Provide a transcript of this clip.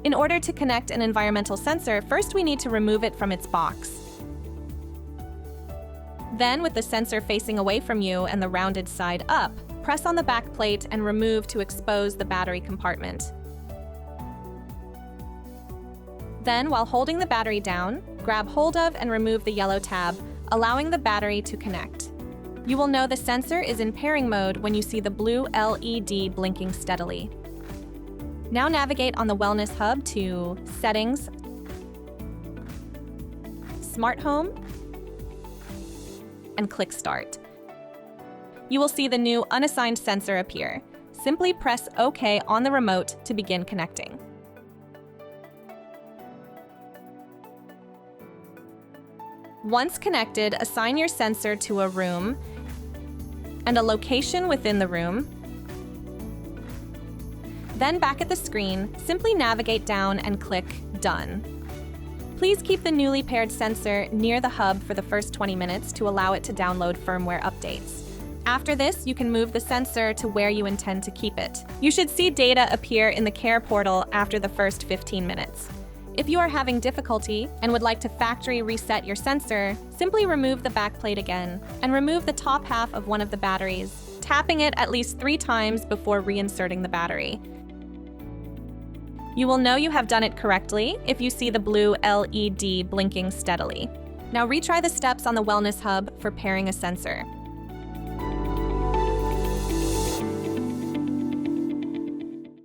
In order to connect an environmental sensor, first we need to remove it from its box. Then, with the sensor facing away from you and the rounded side up, press on the back plate and remove to expose the battery compartment. Then, while holding the battery down, grab hold of and remove the yellow tab, allowing the battery to connect. You will know the sensor is in pairing mode when you see the blue LED blinking steadily. Now navigate on the Wellness Hub to Settings, Smart Home, and click Start. You will see the new unassigned sensor appear. Simply press OK on the remote to begin connecting. Once connected, assign your sensor to a room and a location within the room. Then back at the screen, simply navigate down and click Done. Please keep the newly paired sensor near the hub for the first 20 minutes to allow it to download firmware updates. After this, you can move the sensor to where you intend to keep it. You should see data appear in the Care portal after the first 15 minutes. If you are having difficulty and would like to factory reset your sensor, simply remove the backplate again and remove the top half of one of the batteries, tapping it at least 3 times before reinserting the battery. You will know you have done it correctly if you see the blue LED blinking steadily. Now retry the steps on the Wellness Hub for pairing a sensor.